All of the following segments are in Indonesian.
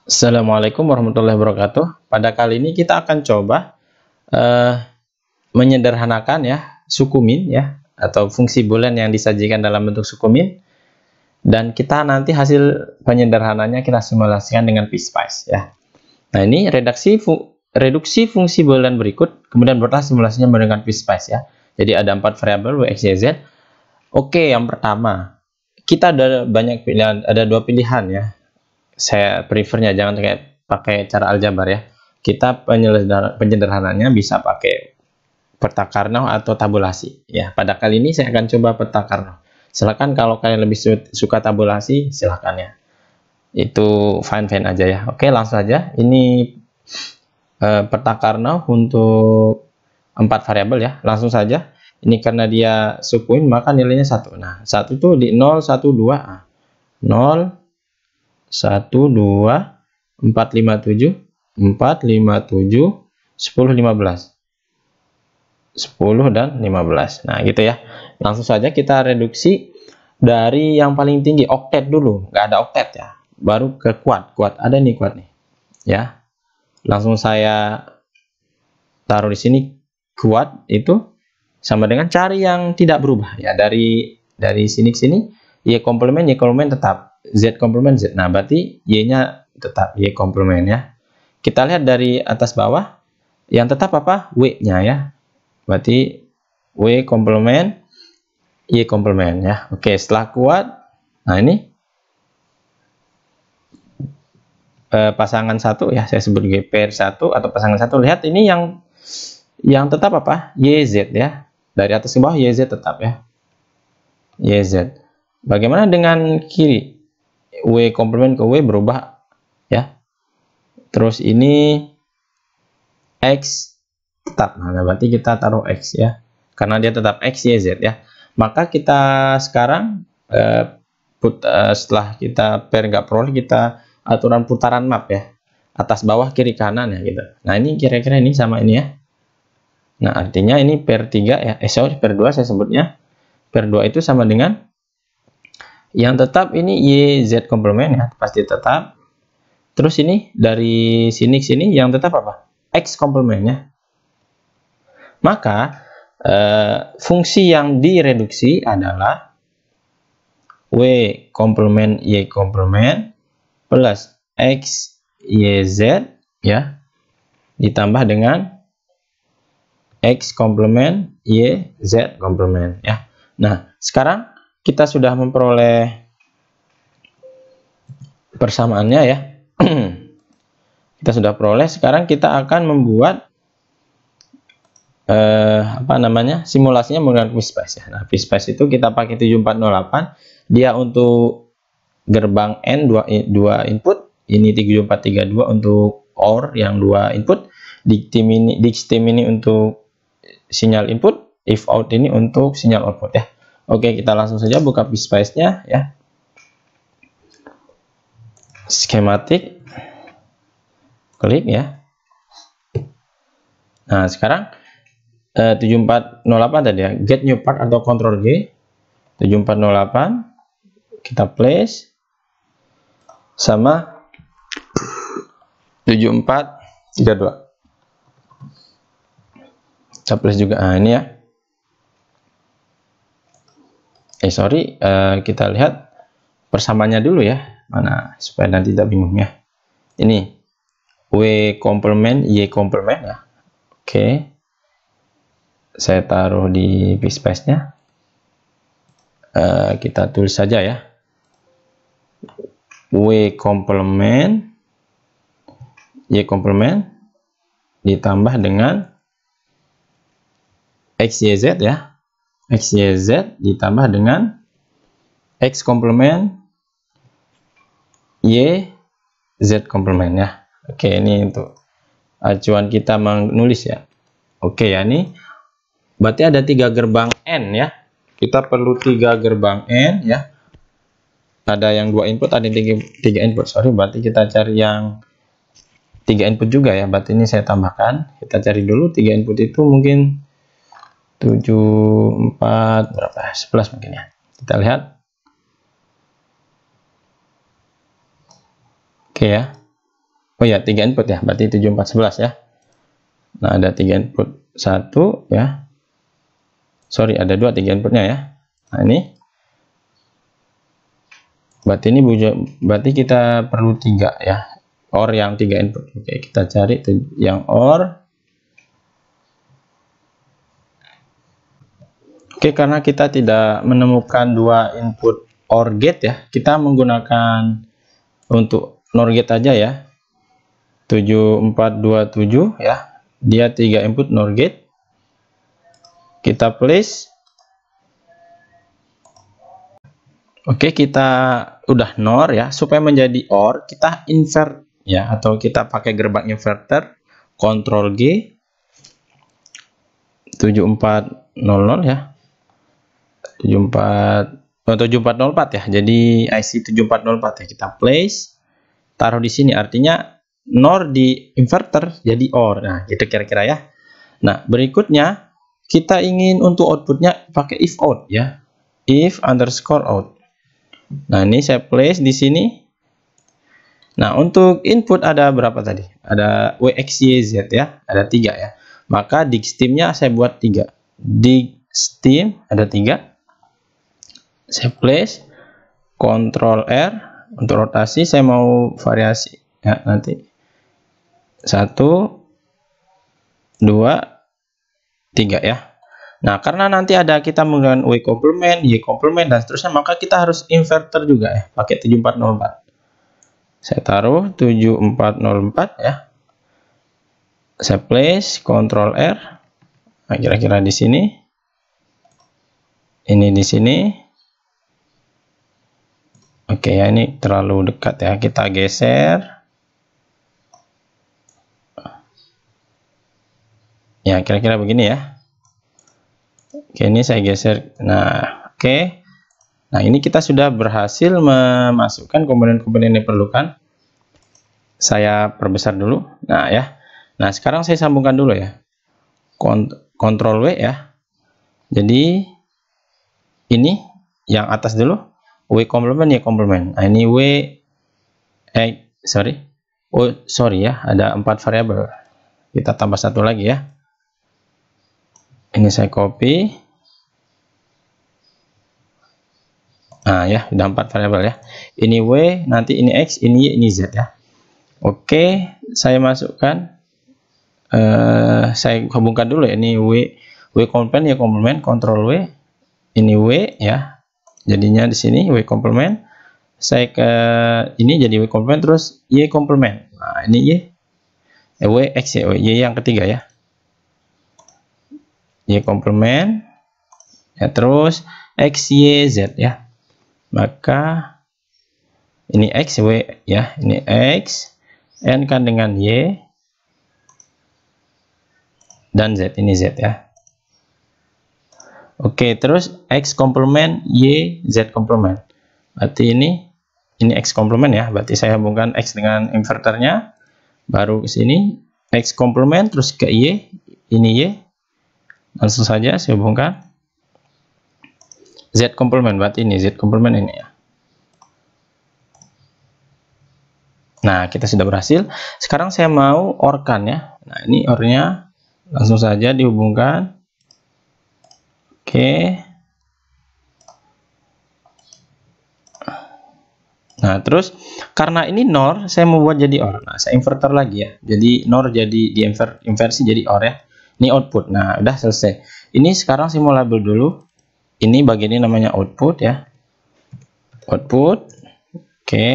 Assalamualaikum warahmatullahi wabarakatuh. Pada kali ini kita akan coba eh, menyederhanakan ya suku min ya atau fungsi boolean yang disajikan dalam bentuk suku min, dan kita nanti hasil penyederhananya kita simulasikan dengan piecewise ya. Nah, ini reduksi fungsi boolean berikut, kemudian buatlah simulasinya menggunakan piecewise ya. Jadi ada 4 variabel w, x, y, z. Oke, yang pertama kita ada banyak pilihan, ada 2 pilihan ya. Saya prefernya jangan pakai cara aljabar ya. Kita penyederhananya bisa pakai peta Karnaugh atau tabulasi ya. Pada kali ini saya akan coba peta Karnaugh. Silakan kalau kalian lebih suka tabulasi, silakan ya. Itu fine aja ya. Oke, langsung aja. Ini peta Karnaugh untuk 4 variabel ya. Langsung saja. Ini karena dia sukuin maka nilainya 1. Nah, 1 itu di 0, 1, 2. 0, 1, 2, 4, 5, 7, 4, 5, 7, 10, 15. 10 dan 15. Nah, gitu ya. Langsung saja kita reduksi dari yang paling tinggi, oktet dulu. Nggak ada oktet ya. Baru ke kuad. Kuad ada nih, kuad nih. Ya. Langsung saya taruh di sini. Kuad itu sama dengan cari yang tidak berubah ya. Dari sini ke sini, y komplement tetap. Z komplement Z. Nah, berarti Y-nya tetap Y komplement ya. Kita lihat dari atas bawah, yang tetap apa? W-nya ya. Berarti W komplement Y komplement ya. Oke, setelah kuat, nah ini pasangan satu ya, saya sebut pair 1 atau pasangan satu. Lihat ini yang tetap apa? YZ ya. Dari atas ke bawah YZ tetap ya. YZ. Bagaimana dengan kiri? W komplement ke W berubah ya. Terus ini X tetap. Nah, berarti kita taruh X ya. Karena dia tetap X, Y, Z ya. Maka kita sekarang setelah kita pair nggak peroleh, kita aturan putaran map ya. Atas bawah kiri kanan ya gitu. Nah, ini kira-kira ini sama ini ya. Nah, artinya ini pair 3 ya. Sorry, pair 2 saya sebutnya. Pair 2 itu sama dengan yang tetap ini YZ komplement ya, pasti tetap. Terus ini dari sini ke sini yang tetap apa? X komplement ya. Maka fungsi yang direduksi adalah W komplement Y komplement plus X YZ ya, ditambah dengan X komplement Y Z komplement ya. Nah, sekarang kita sudah memperoleh persamaannya ya. Kita sudah peroleh. Sekarang kita akan membuat simulasinya menggunakan piecewise ya. Nah, piecewise itu kita pakai 7408. Dia untuk gerbang N 2 input. Ini 7432 untuk OR yang 2 input. Dictim ini untuk sinyal input. If out ini untuk sinyal output ya. Oke, kita langsung saja buka piecewise-nya ya. Skematik. Klik ya. Nah, sekarang 7408 tadi ya. Get new part atau Ctrl G. 7408 kita place sama 7432. Kita place juga. Nah, ini ya. Kita lihat persamaannya dulu ya, mana supaya nanti tidak bingung ya. Ini W komplement Y komplement ya. Oke, saya taruh di piecewise-nya. Kita tulis saja ya, W komplement Y komplement ditambah dengan X Y Z ya. X, Y, Z ditambah dengan X komplement Y, Z komplement ya. Oke, ini untuk acuan kita menulis ya. Oke ya, ini berarti ada 3 gerbang N ya. Kita perlu 3 gerbang N ya. Ada yang 2 input, ada yang 3 input. Berarti kita cari yang 3 input juga ya. Berarti ini saya tambahkan. Kita cari dulu 3 input itu mungkin 7, 4, berapa? 11 mungkin ya. Kita lihat. Oke ya. Oh ya, 3 input ya, berarti 7, 4, 11 ya. Nah, ada 3 input, 1 ya. Sorry, ada 2, 3 inputnya ya. Nah, ini. Berarti kita perlu 3 ya. OR yang 3 input. Oke, kita cari yang OR. Oke, karena kita tidak menemukan 2 input OR gate ya, kita menggunakan untuk NOR gate aja ya. 7427 ya. Dia 3 input NOR gate. Kita place. Oke, kita udah NOR ya. Supaya menjadi OR, kita invert ya, atau kita pakai gerbang inverter, Ctrl G 7400 ya. 7404 ya. Jadi IC 7404 ya, kita place, taruh di sini, artinya NOR di inverter jadi OR. Nah, gitu kira-kira ya. Nah, berikutnya kita ingin untuk outputnya pakai if out ya. If underscore out. Nah, ini saya place di sini. Nah, untuk input ada berapa tadi? Ada WXYZ ya, ada 3 ya. Maka digsteam-nya saya buat 3. Digsteam ada 3. Saya place, Ctrl R untuk rotasi. Saya mau variasi ya, nanti 1, 2, 3 ya. Nah, karena nanti ada kita menggunakan W complement, Y complement dan seterusnya, maka kita harus inverter juga ya, pakai 7404. Saya taruh 7404 ya. Saya place, Ctrl R. Nah, kira-kira di sini. Ini di sini. Oke ya, ini terlalu dekat ya, kita geser ya, kira-kira begini ya. Oke, ini saya geser. Nah, oke. Nah, ini kita sudah berhasil memasukkan komponen-komponen yang diperlukan. Saya perbesar dulu. Nah ya, nah sekarang saya sambungkan dulu ya, Ctrl W ya. Jadi ini yang atas dulu, W complement, Y complement. Nah, ini sorry ya, ada 4 variabel. Kita tambah 1 lagi ya. Ini saya copy. Nah ya, udah 4 variabel ya. Ini W, nanti ini X, ini Y, ini Z ya. Oke, saya masukkan. Saya hubungkan dulu ya. Ini W complement, Y complement, Ctrl W. Ini W ya. Jadinya di sini W complement. Saya ke ini jadi W complement, terus Y complement. Nah, ini Y. W X ya, Y yang ketiga ya. Y complement. Ya, terus X Y Z ya. Maka ini X W ya, ini X N kan dengan Y dan Z, ini Z ya. Oke, terus X complement, Y, Z complement. Berarti ini X complement ya. Berarti saya hubungkan X dengan inverternya. Baru ke sini X complement, terus ke Y, ini Y. Langsung saja saya hubungkan Z complement. Berarti ini Z complement ini ya. Nah, kita sudah berhasil. Sekarang saya mau OR-kan ya. Nah, ini OR-nya langsung saja dihubungkan. Oke. Nah, terus karena ini NOR, saya mau buat jadi OR. Nah, saya inverter lagi ya. Jadi NOR jadi inversi jadi OR ya. Ini output. Nah, udah selesai. Ini sekarang saya mau label dulu. Ini bagian ini namanya output ya. Output. Oke.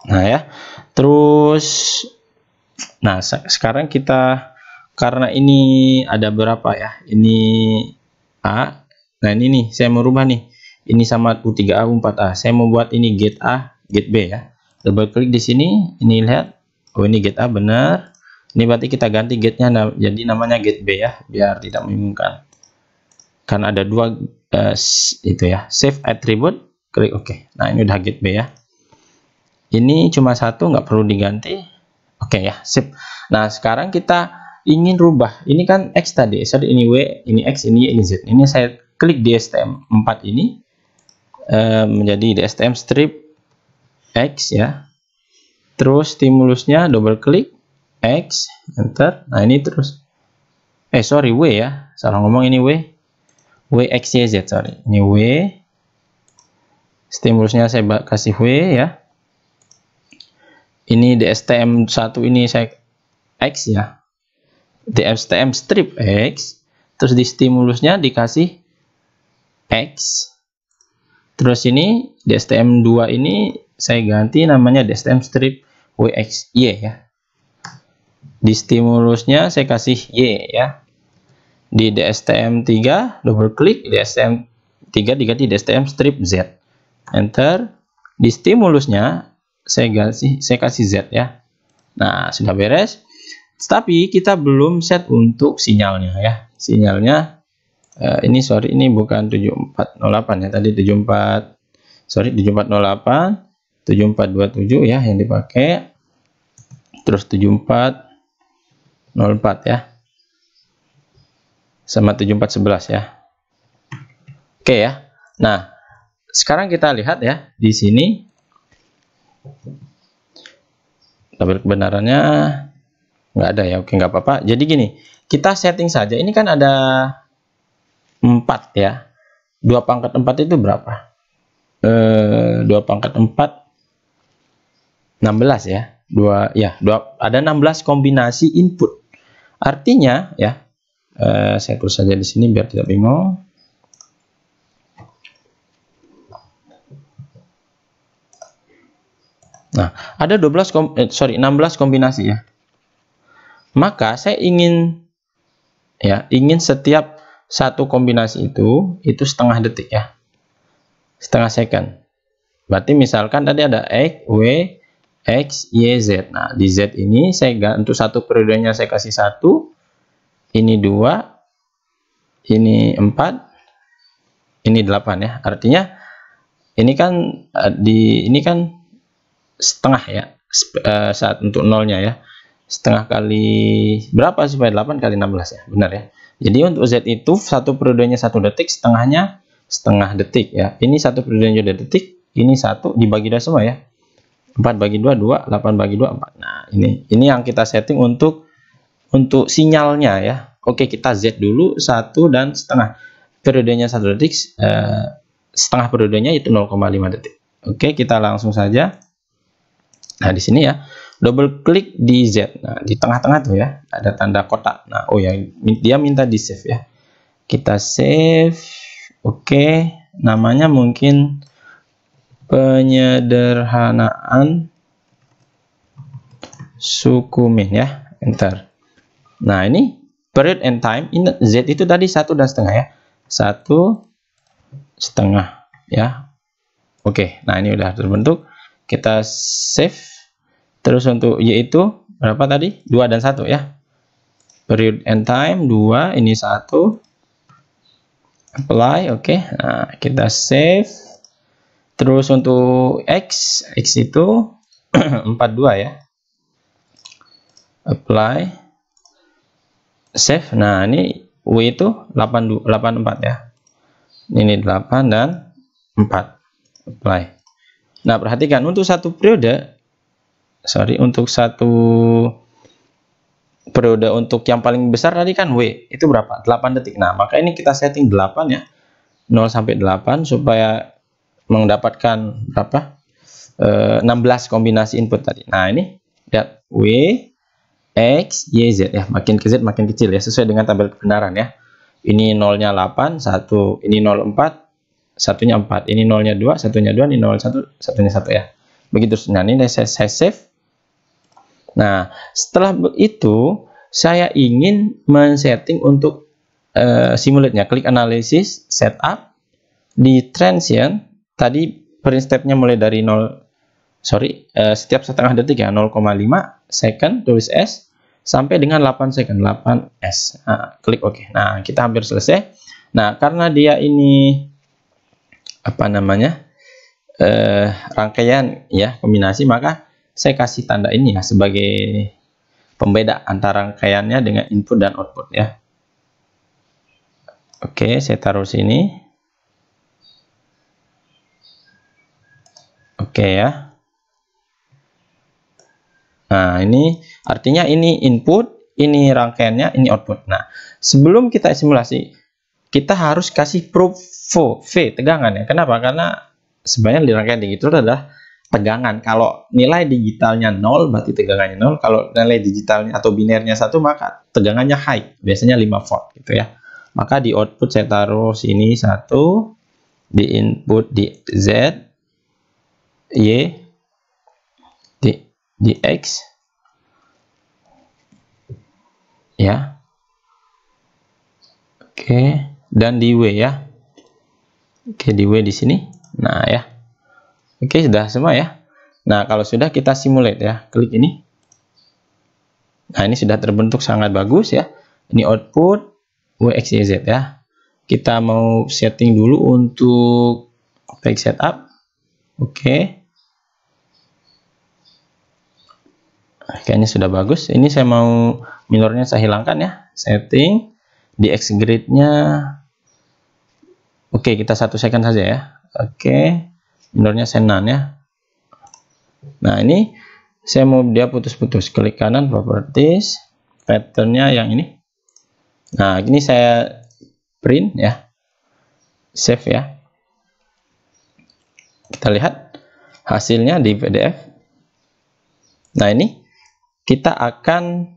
Nah ya. Terus nah, sekarang kita, karena ini ada berapa ya? Ini A. Nah, ini nih saya mau rubah nih. Ini sama U3A, U4A. Saya mau buat ini gate A, gate B ya. Double klik di sini, ini lihat. Oh, ini gate A benar. Ini berarti kita ganti gate-nya jadi namanya gate B ya, biar tidak membingungkan. Karena ada dua itu ya. Save attribute, klik OK. Nah, ini udah gate B ya. Ini cuma satu, nggak perlu diganti. Oke ya, sip. Nah, sekarang kita ingin rubah. Ini kan X tadi. Sorry, ini W, ini X, ini Y, ini Z. Ini saya klik di STM4 ini. Menjadi di STM strip X ya. Terus stimulusnya double klik X, enter. Nah ini terus sorry, W ya, salah ngomong, ini W X Y Z, sorry, ini W. Stimulusnya saya kasih W ya. Ini di STM1 ini saya X ya, di STM strip X. Terus di stimulusnya dikasih X. Terus ini di STM2 ini saya ganti namanya di STM strip WXY ya. Di stimulusnya saya kasih Y ya. Di DSTM3 double klik, di DSTM3 diganti DSTM strip Z, enter. Di stimulusnya saya kasih Z ya. Nah, sudah beres. Tapi kita belum set untuk sinyalnya ya. Sinyalnya ini sorry, ini bukan 7408 ya, tadi 7408 7427 ya yang dipakai. Terus 7404 ya, sama 7411 ya. Oke ya. Nah, sekarang kita lihat ya di sini tabel kebenarannya nggak ada ya. Oke, nggak apa-apa. Jadi gini, kita setting saja. Ini kan ada 4 ya. 2 pangkat 4 itu berapa? 2 pangkat 4 16 ya. 2 ada 16 kombinasi input. Artinya ya, saya tulis saja di sini biar tidak bingung. Nah, ada 16 kombinasi ya. Maka saya ingin setiap satu kombinasi itu setengah detik ya. Setengah second. Berarti misalkan tadi ada X, W, X, Y, Z. Nah, di Z ini untuk satu periodenya saya kasih 1, ini 2, ini 4, ini 8 ya. Artinya ini kan setengah ya, saat untuk nolnya ya. Setengah kali berapa supaya 8 kali 16 ya, benar ya. Jadi untuk Z itu satu periodenya 1 detik, setengahnya setengah detik ya. Ini satu periodenya 2 detik, ini 1 dibagi 2 semua ya. 4 bagi 2, 2, 8 bagi 2, 4. Nah, ini yang kita setting untuk sinyalnya ya. Oke, kita Z dulu 1 dan setengah. Periodenya 1 detik, setengah periodenya itu 0,5 detik. Oke, kita langsung saja. Nah, di sini ya, double klik di Z. Nah, di tengah-tengah tuh ya, ada tanda kotak. Nah, oh ya, dia minta di save ya. Kita save. Oke, namanya mungkin penyederhanaan suku min ya, enter. Nah, ini period and time. Ini Z itu tadi 1 dan setengah ya, 1 setengah ya. Oke, nah ini udah terbentuk. Kita save. Terus untuk Y itu berapa tadi? 2 dan 1 ya. Period and time 2, ini 1. Apply, oke. Nah, kita save. Terus untuk X itu 42 ya. Apply. Save. Nah, ini W itu 84 ya. Ini 8 dan 4. Apply. Nah, perhatikan untuk satu periode, untuk satu periode untuk yang paling besar tadi kan W itu berapa? 8 detik. Nah, maka ini kita setting 8 ya. 0 sampai 8 supaya mendapatkan berapa? 16 kombinasi input tadi. Nah, ini lihat W, X, Y, Z ya. Makin ke Z makin kecil ya, sesuai dengan tabel kebenaran ya. Ini 0-nya 8, 1, ini 0, 4, satunya 4, ini 0-nya 2, satunya 2, ini 0, 1, satunya 1 ya. Begitu. Nah, ini saya save. Nah, setelah itu saya ingin men-setting untuk simulate-nya. Klik analysis, setup, di transient tadi print step-nya mulai dari 0, setiap setengah detik ya, 0,5 second, tulis S, sampai dengan 8 second, 8S. Nah, klik OK. Nah, kita hampir selesai. Nah, karena dia ini rangkaian ya, kombinasi, maka saya kasih tanda ini ya sebagai pembeda antara rangkaiannya dengan input dan output ya. Oke, saya taruh sini. Oke ya. Nah, ini artinya ini input, ini rangkaiannya, ini output. Nah, sebelum kita simulasi, kita harus kasih proof V, tegangan ya. Kenapa? Karena sebenarnya di rangkaian digital adalah tegangan. Kalau nilai digitalnya 0, berarti tegangannya 0. Kalau nilai digitalnya atau binernya 1, maka tegangannya high. Biasanya 5 volt gitu ya. Maka di output saya taruh sini 1, di input di Z, Y, di X, ya. Oke, dan di W ya. Oke, di W di sini. Nah, ya. Oke, sudah semua ya. Nah, kalau sudah kita simulate ya. Klik ini. Nah, ini sudah terbentuk sangat bagus ya. Ini output W, X, Y, Z ya. Kita mau setting dulu untuk page setup. Oke. Kayaknya sudah bagus. Ini saya mau minornya saya hilangkan ya. Setting di X grid-nya. Oke, kita 1 second saja ya. Oke. Minornya saya none ya. Nah, ini saya mau dia putus-putus. Klik kanan properties, patternnya yang ini. Nah, ini saya print ya. Save ya. Kita lihat hasilnya di PDF. Nah, ini kita akan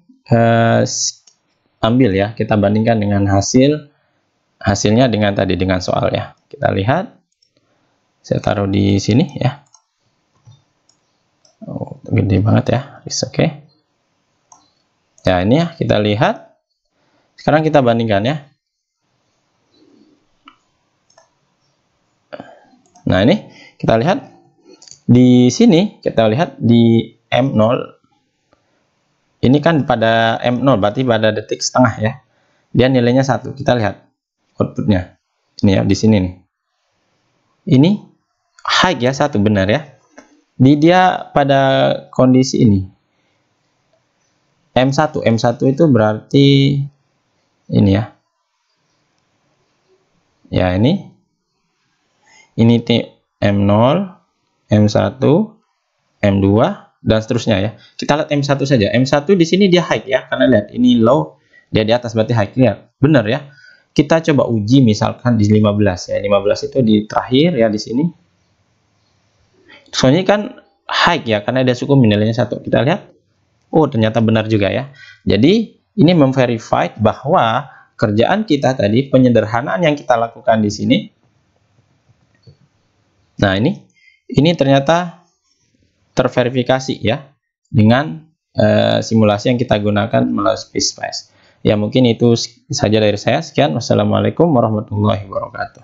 ambil ya, kita bandingkan dengan hasilnya dengan tadi, dengan soal ya. Kita lihat, saya taruh di sini ya. Oh, gede banget ya, oke. Ya, ini ya, kita lihat. Sekarang kita bandingkan ya. Nah, ini kita lihat di sini, kita lihat di M0. Ini kan pada M0, berarti pada detik setengah ya. Dia nilainya 1. Kita lihat outputnya. Ini ya, di sini nih. Ini high ya, 1, benar ya. Dia pada kondisi ini. M1 itu berarti ini ya. Ya, ini M0, M1, M2, dan seterusnya ya. Kita lihat M1 saja. M1 di sini dia high ya, karena lihat ini low, dia di atas berarti high. Lihat, benar ya. Kita coba uji misalkan di 15 ya. 15 itu di terakhir ya di sini. Soalnya kan high ya, karena ada suku nilainya 1. Kita lihat. Oh, ternyata benar juga ya. Jadi, ini memverify bahwa kerjaan kita tadi, penyederhanaan yang kita lakukan di sini. Nah, ini ternyata terverifikasi ya dengan simulasi yang kita gunakan melalui SPICE. Ya, mungkin itu saja dari saya. Sekian. Wassalamualaikum warahmatullahi wabarakatuh.